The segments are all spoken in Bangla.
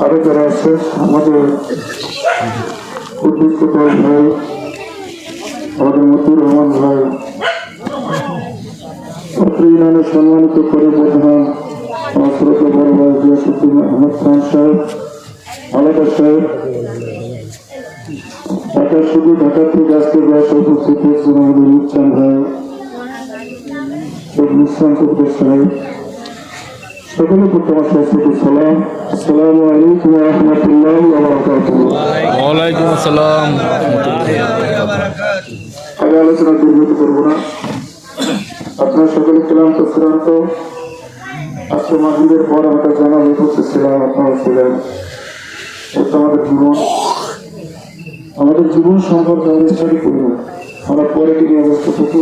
আরো যারা আছে আমাদের উদ্দিষ্ট ভাই, আমাদের মতিউর রহমান ভাই, ইউনিয়নের সম্মানিত করে প্রধান আমার ছোট বড় ভাই গিয়াসউদ্দিন আহমদ খান সাহেব, আলাদা সাহেব, ঢাকা শুধু ঢাকা থেকে আজকে বয়স উপস্থিত হয়েছেন আমাদের মুকচান ভাই, মুসলাম কবির সাহেব, সকলে প্রতি আমার সরস্বতী সালাম। আসসালামু আলাইকুম ওয়া রাহমাতুল্লাহি ওয়া বারাকাতুহু। ওয়া আলাইকুম আসসালাম। আমি আলোচনা দীর্ঘত করব না, আপনারা সকলে ক্লান্ত শ্রান্ত। আজকে মাহফিলের পর আমাদের জানা হয়ে পড়তেছিলাম, আপনারা ছিলেন। এটা আমাদের জীবন সম্পর্কে আমরা স্টাডি করব। আমরা পরে কি নিয়ে অবস্থা থাকবো,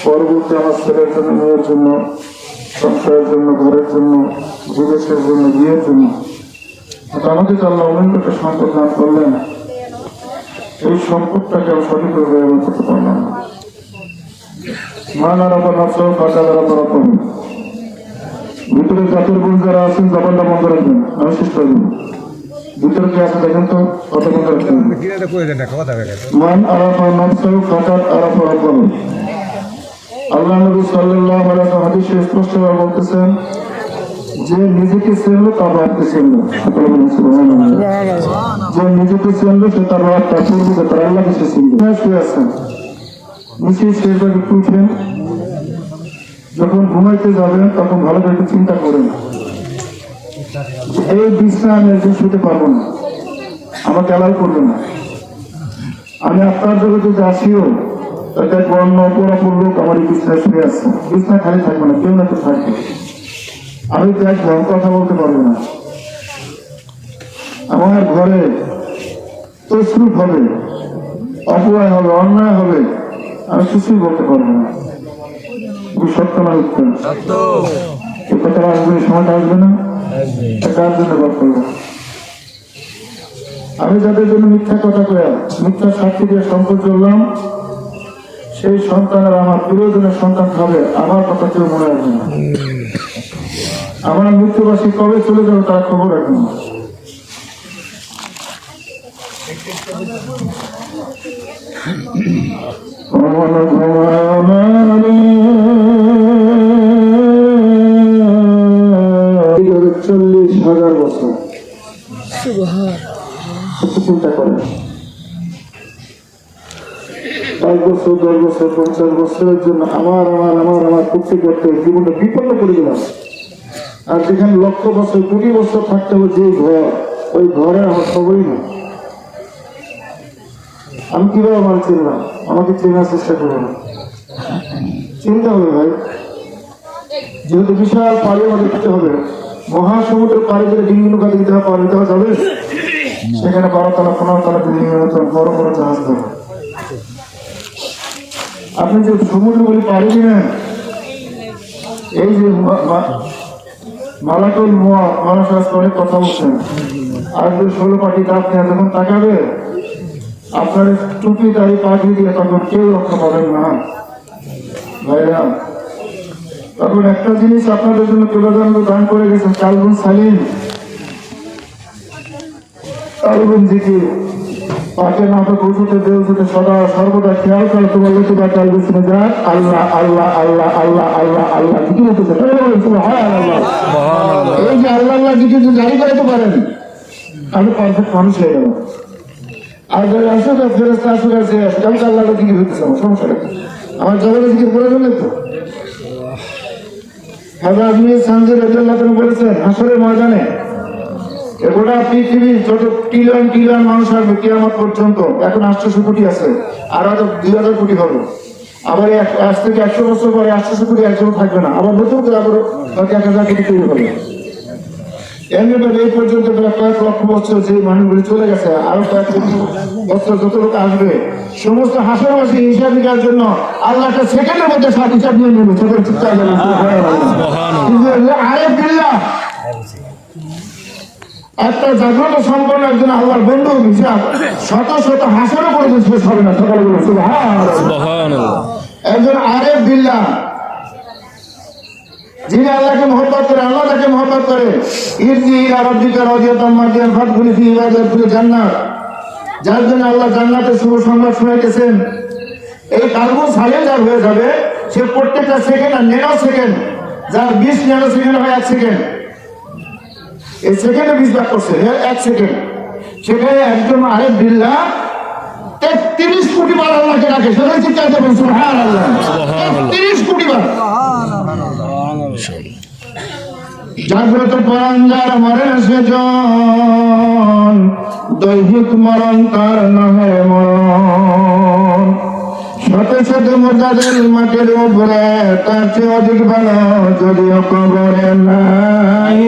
পরবর্তী আমার ছেলের জন্য, মেয়ের জন্য, সংসারের জন্য, ঘরের জন্য, বিদেশের জন্য, বিয়ের জন্য আমাদের আল্লাহ অনেক একটা সম্পদ দান করলেন। এই সম্পদটাকে আমি সঠিকভাবে ব্যবহার করতে পারলাম না। মানার আপনার নকশাও কাটার আপনারা করবেন। ভিতরে জাতের বোন যারা আছেন জবানটা বন্ধ রাখবেন, আমি শেষ করে দেবো। ভিতরে কি আছে দেখেন তো, কত বন্ধ রাখবেন। মান আরাফা নকশাও কাটার আরাফা করবেন। আল্লাহ নবী সাল্লাল্লাহু আলাইহি ওয়াসাল্লাম হাদিসে স্পষ্টভাবে বলতেছেন যে নিজেকে চিনলো তার রবকে চিনলো। যে নিজেকে চিনলো সে তার রব, তার পূর্বকে তার আল্লাহকে সে চিনলো। শুয়ে আছেন, নিচে শেষবার একটু উঠবেন, যখন ঘুমাইতে যাবেন তখন ভালো করে চিন্তা করেন এই বিছনা আমি একদিন শুতে পারবো না, আমাকে অ্যালাউ করবে না। আমি আপনার জগতে যে আসিও দেখবো অন্য অপরাপর লোক আমার এই বিছনায় শুয়ে আসছে, বিছনা খালি থাকবে না, কেউ না কেউ থাকবে। আমি দেখবো কথা বলতে পারবো না, আমার ঘরে তসরুপ হবে, অপরায় হবে, অন্যায় হবে, আমি কিছুই বলতে পারবো না। সত্য না উঠতে এই কথাটা আসবে, সময়টা আসবে না, কার জন্য বাদ করবো। আমি যাদের জন্য মিথ্যা কথা কয়া, মিথ্যা সাক্ষী দিয়ে সম্পদ করলাম, সেই সন্তানের আমার প্রিয়জনের সন্তান হবে, আমার কথা কেউ মনে রাখবে না। আমার মৃত্যুবাসী কবে চলে যাবে তার খবর রাখবে না। বছর চিন্তা করেন, 5 বছর, 10 বছর, 50 বছরের জন্য আমার করতে করতে জীবনটা বিপন্ন করে দিলাম। আর যেখানে লক্ষ বছর, কোটি বছর থাকতে হবে যে ঘর, ওই ঘরে আমার সবই না। আমি কিভাবে আমার চিনলাম? আমাকে চেনার চেষ্টা করবো না, চিনতে হবে ভাই। যেহেতু বিশাল পাড়ি আমাদের দিতে হবে, মহাসমুদ্রের পাড়ি গেলে ডিঙ্গি নৌকা দিতে হবে, পাড়ি দেওয়া যাবে? সেখানে 12 তলা 15 তলা বিল্ডিং বড় বড় জাহাজ দেবে। আপনি যে সমুদ্রগুলি পাড়ি দিবেন, এই যে মালাকুল মহারাজ অনেক কথা বলছেন, আর যে 16 পাটি দাঁত নিয়ে যখন তাকাবে, আপনার টুপি দাড়ি পাঠিয়ে দিয়ে তখন কেউ রক্ষা পাবেন না ভাইরা। তখন একটা জিনিস আপনাদের জন্য প্রধানমন্ত্রী দান করে গেছেন, কালবুন সালিম, কালবুন জিকির। পাকে নাটক পৌঁছতে দেউছতে সদা সর্বদা খেয়াল করে তোমার লতুবা কাল বিষ্ণু যাক আল্লাহ আল্লাহ আল্লাহ আল্লাহ আল্লাহ আল্লাহ জিকির হতেছে। এই যে আল্লাহ আল্লাহ জিকির জারি করাতে পারেন, আমি পারফেক্ট মানুষ হয়ে গেল। আর যারা আসুক ফেরেস্তা আসুক আছে, কালকে আল্লাহ জিকির হইতেছে, আমার সমস্যা নেই। আমার জগতে জিকির করে গেলে তো হযরত আজমির সানজি রাদিয়াল্লাহু তাআলা বলেছেন হাসরের ময়দানে গোটা পৃথিবী যত ট্রিলিয়ন ট্রিলিয়ন মানুষ আসবে কিয়ামত পর্যন্ত, এখন 800 কোটি আছে, আর হয়তো 2000 কোটি হবে। আবার আজ থেকে 100 বছর পরে 800 কোটি একজন থাকবে না, আবার নতুন করে আবার 1000 কোটি তৈরি হবে। এমনিভাবে এই পর্যন্ত প্রায় কয়েক লক্ষ বছর যে মানুষগুলি চলে গেছে, আরো কয়েক বছর যত লোক আসবে, সমস্ত হাসরবাসী হিসাব নিকার জন্য আল্লাহ একটা সেকেন্ডের মধ্যে সব হিসাব নিয়ে নেবে। আরে বিল্লাহ, একটা জাগ্রত সম্পন্ন একজন আল্লাহর বন্ধু হিসাব শত শত হাসরও করে শেষ হবে না। সকালে বলে একজন আরেফ বিল্লাহ, যিনি আল্লাহকে মহব্বত করে, আল্লাহ তাকে মহব্বত করে, যার জন্য আল্লাহ জান্নাতের শুভ সংবাদ শোনাইতেছেন। এই কার্বন সাইলেন্ট যার হয়ে যাবে, সে প্রত্যেকটা সেকেন্ড আর ন্যানো সেকেন্ড, যার 20 ন্যানো সেকেন্ড হয় 1 সেকেন্ড, এই সেকেন্ডে 20 ভাগ করছে 1 সেকেন্ড। সেখানে একজন আরেফ বিল্লাহ 33 কোটি বার আল্লাহকে ডাকে। সেটাই চিন্তা করবেন, সুবহানাল্লাহ, 33 কোটি বার। জাগ্রত প্রাণ যার মরে না সেজন, দৈহিক মরণ তার নহে মরণ। শত শত মুর্দাদের মাটির উপরে, তার চেয়ে অধিক ভালো যদিও কবরে নাই।